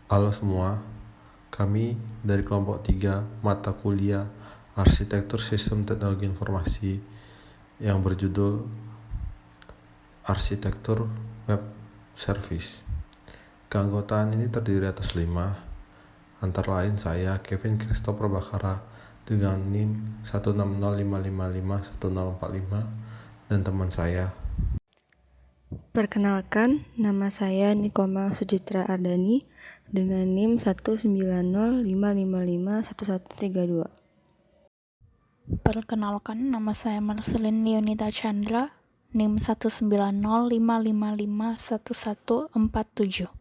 Halo semua, kami dari kelompok 3 mata kuliah Arsitektur Sistem Teknologi Informasi yang berjudul Arsitektur Web Service. Keanggotaan ini terdiri atas 5, antara lain saya, Kevin Christopher Bakara, dengan NIM 160555145 dan teman saya. Perkenalkan, nama saya Nikoma Sujitra Ardani dengan NIM 19055551132. Perkenalkan, nama saya Marcelin Leonita Chandra, NIM 19055551147.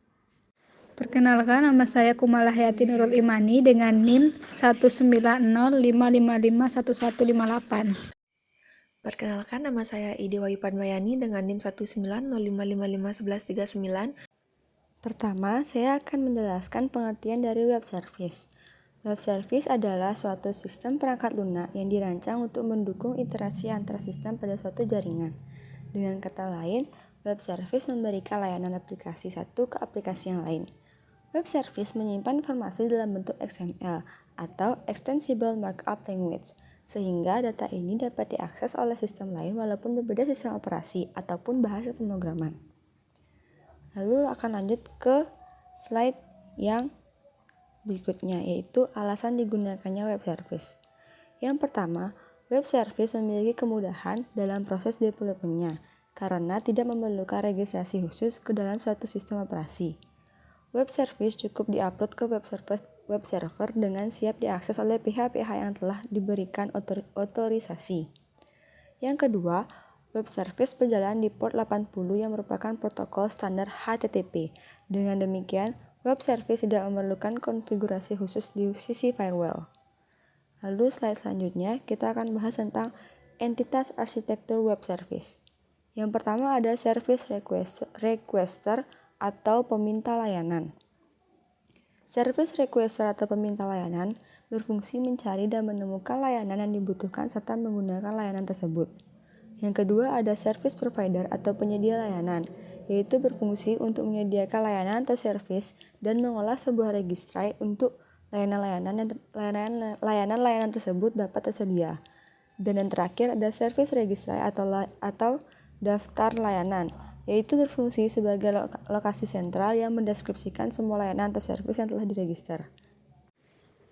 Perkenalkan, nama saya Kumala Hayati Nurul Imani dengan NIM 19055551158. Perkenalkan, nama saya Idi Wayu Padmayani dengan NIM 19055551139. Pertama, saya akan menjelaskan pengertian dari web service. Web service adalah suatu sistem perangkat lunak yang dirancang untuk mendukung interaksi antar sistem pada suatu jaringan. Dengan kata lain, web service memberikan layanan aplikasi satu ke aplikasi yang lain. Web service menyimpan informasi dalam bentuk XML atau Extensible Markup Language, sehingga data ini dapat diakses oleh sistem lain walaupun berbeda sistem operasi ataupun bahasa pemrograman. Lalu akan lanjut ke slide yang berikutnya, yaitu alasan digunakannya web service. Yang pertama, web service memiliki kemudahan dalam proses development-nya karena tidak memerlukan registrasi khusus ke dalam suatu sistem operasi. Web service cukup diupload ke web server dengan siap diakses oleh pihak-pihak yang telah diberikan otorisasi. Yang kedua, web service berjalan di port 80 yang merupakan protokol standar HTTP. Dengan demikian, web service tidak memerlukan konfigurasi khusus di sisi firewall. Lalu slide selanjutnya kita akan bahas tentang entitas arsitektur web service. Yang pertama ada service requester atau peminta layanan. Service requester atau peminta layanan berfungsi mencari dan menemukan layanan yang dibutuhkan serta menggunakan layanan tersebut. Yang kedua ada service provider atau penyedia layanan, yaitu berfungsi untuk menyediakan layanan atau service dan mengolah sebuah registry untuk layanan-layanan tersebut dapat tersedia. Dan yang terakhir ada service registry atau daftar layanan, yaitu berfungsi sebagai lokasi sentral yang mendeskripsikan semua layanan atau service yang telah diregister.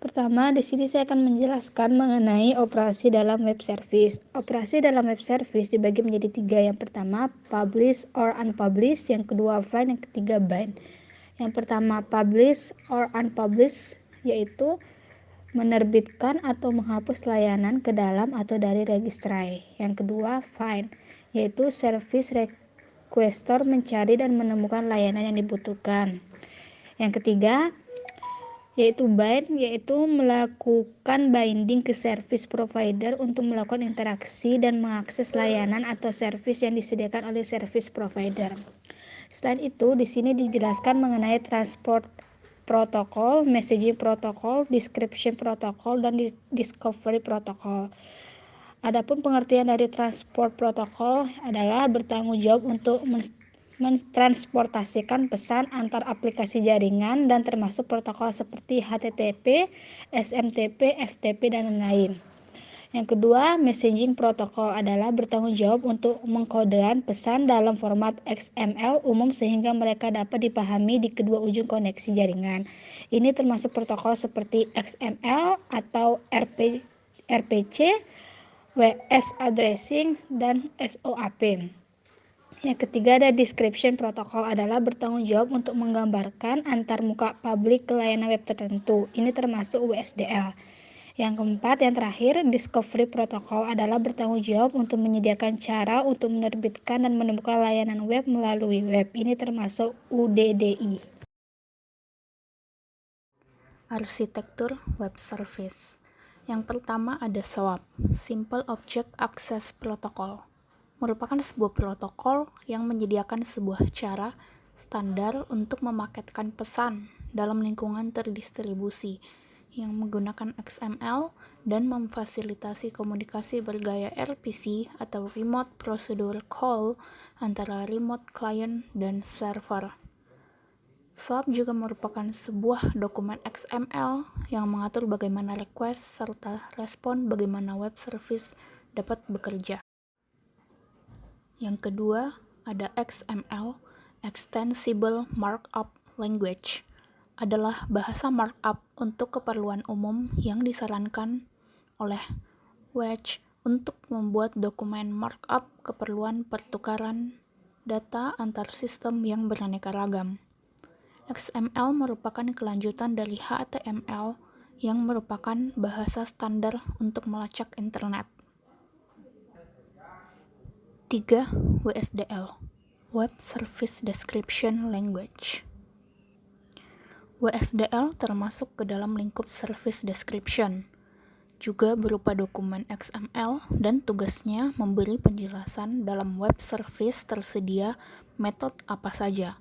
Pertama, di sini saya akan menjelaskan mengenai operasi dalam web service. Operasi dalam web service dibagi menjadi 3. Yang pertama, publish or unpublish. Yang kedua, find. Yang ketiga, bind. Yang pertama, publish or unpublish, yaitu menerbitkan atau menghapus layanan ke dalam atau dari registry. Yang kedua, find, yaitu service requester mencari dan menemukan layanan yang dibutuhkan. Yang ketiga, yaitu bind, yaitu melakukan binding ke service provider untuk melakukan interaksi dan mengakses layanan atau service yang disediakan oleh service provider. Selain itu, di sini dijelaskan mengenai transport protokol, messaging protokol, description protokol, dan discovery protokol. Adapun pengertian dari transport protokol adalah bertanggung jawab untuk mentransportasikan pesan antar aplikasi jaringan dan termasuk protokol seperti HTTP, SMTP, FTP, dan lain-lain. Yang kedua, messaging protokol adalah bertanggung jawab untuk mengkodekan pesan dalam format XML umum sehingga mereka dapat dipahami di kedua ujung koneksi jaringan. Ini termasuk protokol seperti XML atau RPC, WS addressing, dan SOAP. Yang ketiga ada description protokol adalah bertanggung jawab untuk menggambarkan antar muka publik ke layanan web tertentu. Ini termasuk WSDL. Yang keempat, yang terakhir, discovery protokol adalah bertanggung jawab untuk menyediakan cara untuk menerbitkan dan menemukan layanan web melalui web. Ini termasuk UDDI. Arsitektur web service. Yang pertama ada SOAP, Simple Object Access Protocol. Merupakan sebuah protokol yang menyediakan sebuah cara standar untuk memaketkan pesan dalam lingkungan terdistribusi yang menggunakan XML dan memfasilitasi komunikasi bergaya RPC atau Remote Procedure Call antara remote client dan server. SOAP juga merupakan sebuah dokumen XML yang mengatur bagaimana request serta respon bagaimana web service dapat bekerja. Yang kedua, ada XML, Extensible Markup Language, adalah bahasa markup untuk keperluan umum yang disarankan oleh Wedge untuk membuat dokumen markup keperluan pertukaran data antar sistem yang beraneka ragam. XML merupakan kelanjutan dari HTML yang merupakan bahasa standar untuk melacak internet. 3. WSDL, Web Service Description Language. WSDL termasuk ke dalam lingkup Service Description, juga berupa dokumen XML dan tugasnya memberi penjelasan dalam web service tersedia metode apa saja.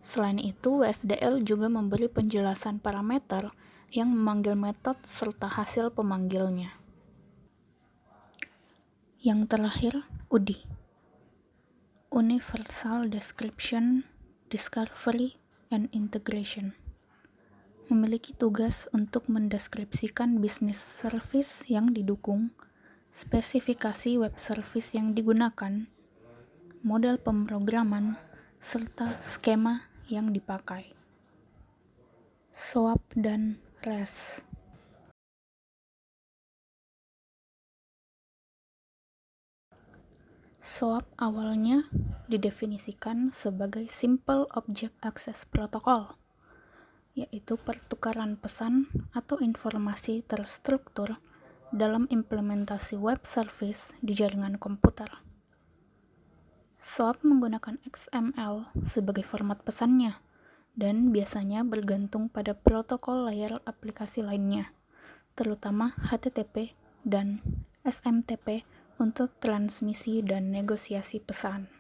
Selain itu, WSDL juga memberi penjelasan parameter yang memanggil metode serta hasil pemanggilnya. Yang terakhir, UDI, Universal Description, Discovery, and Integration, memiliki tugas untuk mendeskripsikan bisnis service yang didukung, spesifikasi web service yang digunakan, model pemrograman, serta skema yang dipakai. SOAP dan REST. SOAP awalnya didefinisikan sebagai Simple Object Access Protocol, yaitu pertukaran pesan atau informasi terstruktur dalam implementasi web service di jaringan komputer. SOAP menggunakan XML sebagai format pesannya dan biasanya bergantung pada protokol layer aplikasi lainnya, terutama HTTP dan SMTP untuk transmisi dan negosiasi pesan.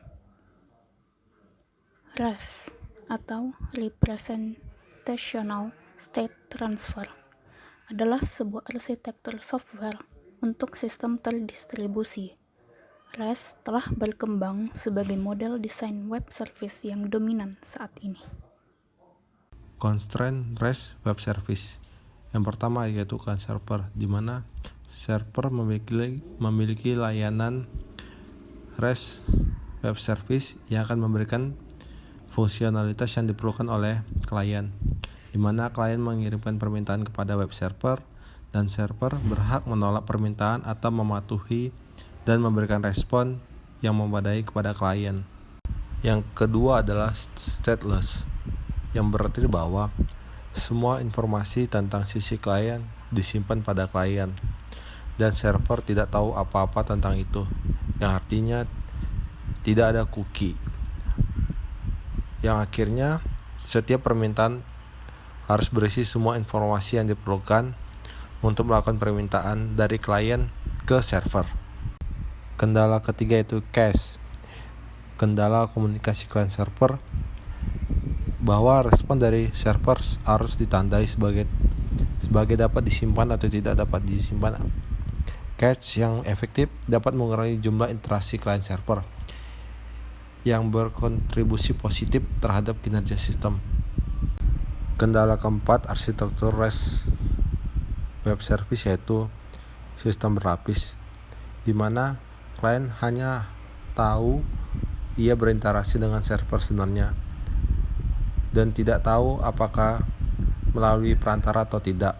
REST atau Representational State Transfer adalah sebuah arsitektur software untuk sistem terdistribusi. REST telah berkembang sebagai model desain web service yang dominan saat ini. Constraint REST web service. Yang pertama yaitu client server, di mana server memiliki layanan REST web service yang akan memberikan fungsionalitas yang diperlukan oleh klien, di mana klien mengirimkan permintaan kepada web server dan server berhak menolak permintaan atau mematuhi dan memberikan respon yang memadai kepada klien. Yang kedua adalah stateless, yang berarti bahwa semua informasi tentang sisi klien disimpan pada klien dan server tidak tahu apa-apa tentang itu, yang artinya tidak ada cookie, yang akhirnya setiap permintaan harus berisi semua informasi yang diperlukan untuk melakukan permintaan dari klien ke server. Kendala ketiga yaitu cache, kendala komunikasi klien server, bahwa respon dari server harus ditandai sebagai dapat disimpan atau tidak dapat disimpan. Cache yang efektif dapat mengurangi jumlah interaksi klien server yang berkontribusi positif terhadap kinerja sistem. Kendala keempat arsitektur REST web service yaitu sistem berlapis, di mana klien hanya tahu ia berinteraksi dengan server sebenarnya dan tidak tahu apakah melalui perantara atau tidak.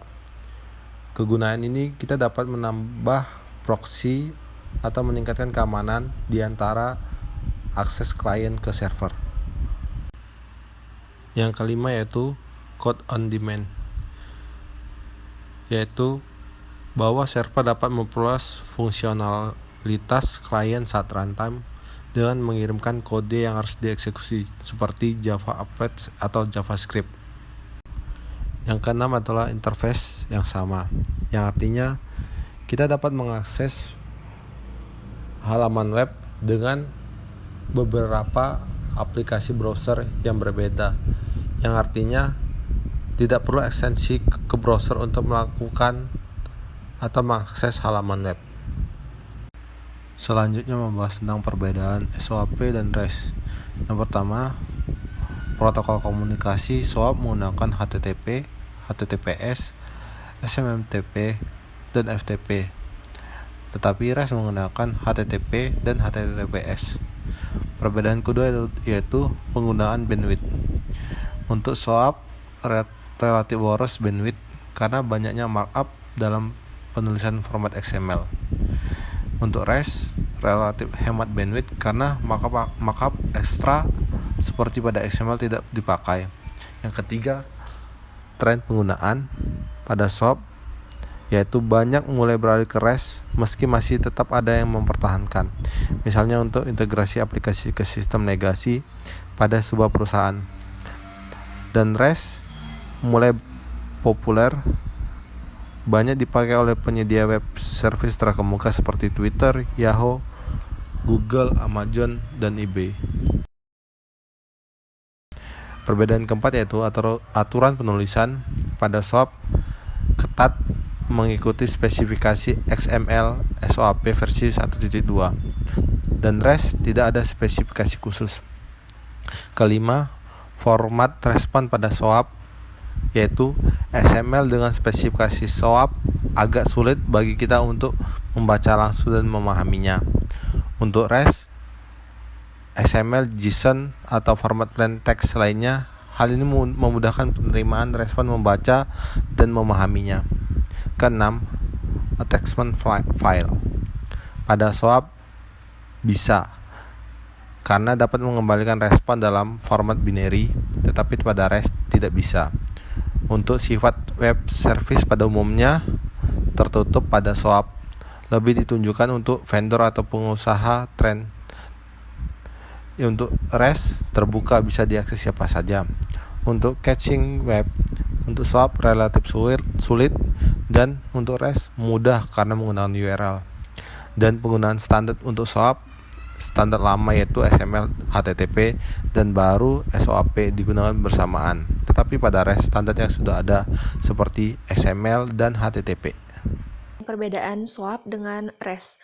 Kegunaan ini kita dapat menambah proxy atau meningkatkan keamanan di antara akses klien ke server. Yang kelima yaitu code on demand, yaitu bahwa server dapat memperluas fungsionalitas klien saat runtime dengan mengirimkan kode yang harus dieksekusi seperti Java Applets atau JavaScript. Yang keenam adalah interface yang sama, yang artinya kita dapat mengakses halaman web dengan beberapa aplikasi browser yang berbeda, yang artinya tidak perlu ekstensi ke browser untuk melakukan atau mengakses halaman web. Selanjutnya membahas tentang perbedaan SOAP dan REST. Yang pertama, Protokol komunikasi SOAP menggunakan HTTP, HTTPS, SMTP, dan FTP. Tetapi REST menggunakan HTTP dan HTTPS. Perbedaan kedua yaitu penggunaan bandwidth. Untuk SOAP relatif boros bandwidth karena banyaknya markup dalam penulisan format XML. Untuk REST relatif hemat bandwidth karena markup ekstra seperti pada XML tidak dipakai. Yang ketiga, tren penggunaan pada SOAP yaitu banyak mulai beralih ke REST meski masih tetap ada yang mempertahankan. Misalnya untuk integrasi aplikasi ke sistem legasi pada sebuah perusahaan. Dan REST mulai populer banyak dipakai oleh penyedia web service terkemuka seperti Twitter, Yahoo, Google, Amazon, dan eBay. Perbedaan keempat yaitu aturan penulisan pada SOAP ketat mengikuti spesifikasi XML SOAP versi 1.2 dan REST tidak ada spesifikasi khusus. Kelima, format respon pada SOAP yaitu XML dengan spesifikasi SOAP agak sulit bagi kita untuk membaca langsung dan memahaminya. Untuk REST, XML, JSON, atau format plain text lainnya, hal ini memudahkan penerimaan respon membaca dan memahaminya. Keenam, attachment file. Pada SOAP bisa, karena dapat mengembalikan respon dalam format binary, tetapi pada REST tidak bisa. Untuk sifat web service pada umumnya tertutup pada SOAP, lebih ditunjukkan untuk vendor atau pengusaha tren. Untuk REST terbuka bisa diakses siapa saja. Untuk caching web, untuk SOAP relatif sulit dan untuk REST mudah karena menggunakan URL. Dan penggunaan standar untuk SOAP, standar lama yaitu XML, HTTP, dan baru SOAP digunakan bersamaan. Tetapi pada REST standar yang sudah ada seperti XML dan HTTP. Perbedaan SOAP dengan REST.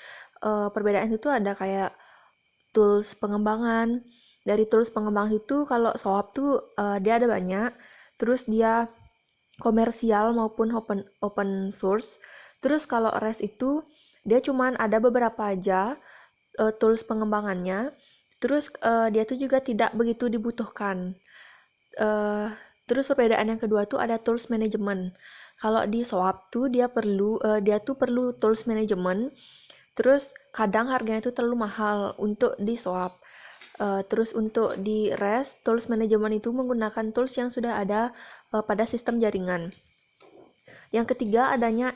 Perbedaan itu ada kayak tools pengembangan. Dari tools pengembangan itu kalau SOAP tuh dia ada banyak. Terus dia komersial maupun open source. Terus kalau REST itu dia cuman ada beberapa aja tools pengembangannya. Terus dia tuh juga tidak begitu dibutuhkan. Terus perbedaan yang kedua tuh ada tools management. Kalau di SOAP tuh dia tuh perlu tools management. Terus kadang harganya itu terlalu mahal untuk di SOAP. Terus untuk di REST, tools management itu menggunakan tools yang sudah ada pada sistem jaringan. Yang ketiga adanya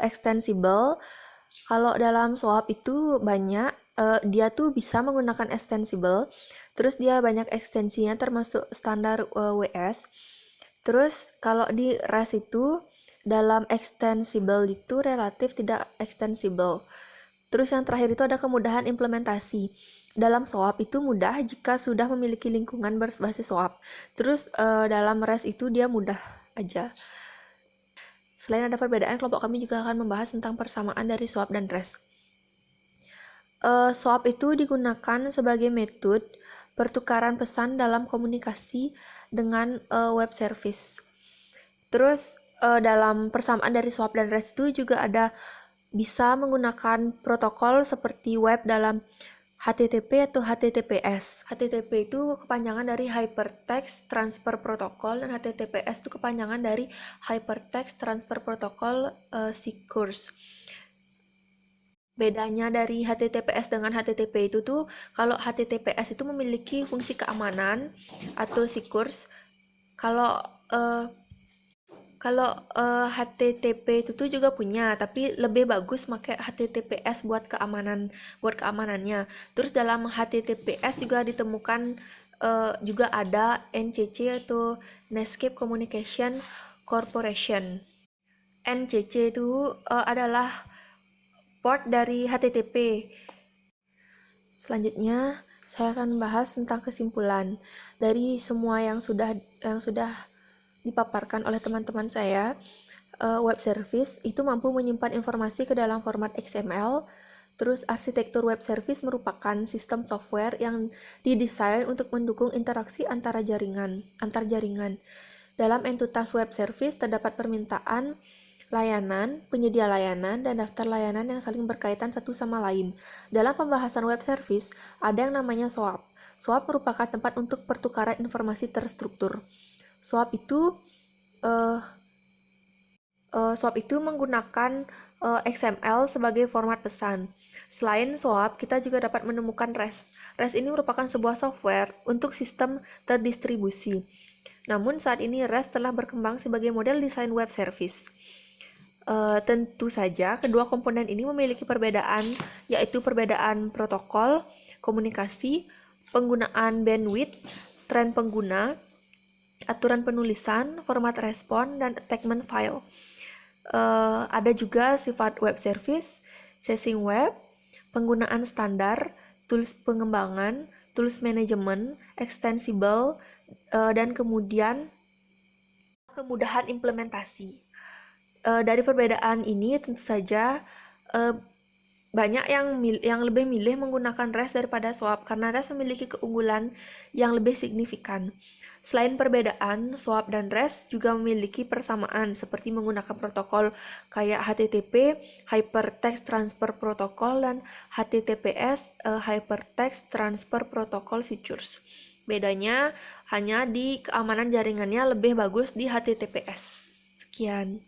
extensible. Kalau dalam SOAP itu banyak, dia tuh bisa menggunakan extensible. Terus dia banyak ekstensinya termasuk standar WS. Terus kalau di REST itu dalam extensible itu relatif tidak extensible. Terus yang terakhir itu ada kemudahan implementasi. Dalam SOAP itu mudah jika sudah memiliki lingkungan berbasis SOAP. Terus dalam REST itu dia mudah aja. Selain ada perbedaan, kelompok kami juga akan membahas tentang persamaan dari SOAP dan REST. SOAP itu digunakan sebagai metode pertukaran pesan dalam komunikasi dengan web service. Terus dalam persamaan dari SOAP dan REST itu juga ada bisa menggunakan protokol seperti web dalam HTTP atau HTTPS. HTTP itu kepanjangan dari Hypertext Transfer Protocol dan HTTPS itu kepanjangan dari Hypertext Transfer Protocol Secures. Bedanya dari HTTPS dengan HTTP itu tuh, kalau HTTPS itu memiliki fungsi keamanan atau secures. Kalau HTTP itu tuh juga punya, tapi lebih bagus pakai HTTPS buat keamanannya. Terus dalam HTTPS juga ditemukan juga ada NCC atau Netscape Communication Corporation. NCC itu adalah port dari HTTP. Selanjutnya saya akan membahas tentang kesimpulan dari semua yang sudah dipaparkan oleh teman-teman saya. Web service itu mampu menyimpan informasi ke dalam format XML, Terus arsitektur web service merupakan sistem software yang didesain untuk mendukung interaksi antar jaringan. Dalam entitas web service terdapat permintaan layanan, penyedia layanan, dan daftar layanan yang saling berkaitan satu sama lain. Dalam pembahasan web service, ada yang namanya SOAP. SOAP merupakan tempat untuk pertukaran informasi terstruktur. SOAP itu menggunakan XML sebagai format pesan. Selain SOAP, kita juga dapat menemukan REST. REST ini merupakan sebuah software untuk sistem terdistribusi. Namun saat ini REST telah berkembang sebagai model desain web service. Tentu saja kedua komponen ini memiliki perbedaan, yaitu perbedaan protokol, komunikasi, penggunaan bandwidth, tren pengguna, aturan penulisan, format respon, dan attachment file. Ada juga sifat web service, sesing web, penggunaan standar, tools pengembangan, tools manajemen, extensible, dan kemudian kemudahan implementasi. Dari perbedaan ini tentu saja banyak yang lebih milih menggunakan REST daripada SOAP karena REST memiliki keunggulan yang lebih signifikan. Selain perbedaan, SOAP dan REST juga memiliki persamaan seperti menggunakan protokol kayak HTTP, Hypertext Transfer Protocol, dan HTTPS, Hypertext Transfer Protocol Secures. Bedanya hanya di keamanan jaringannya lebih bagus di HTTPS. Sekian.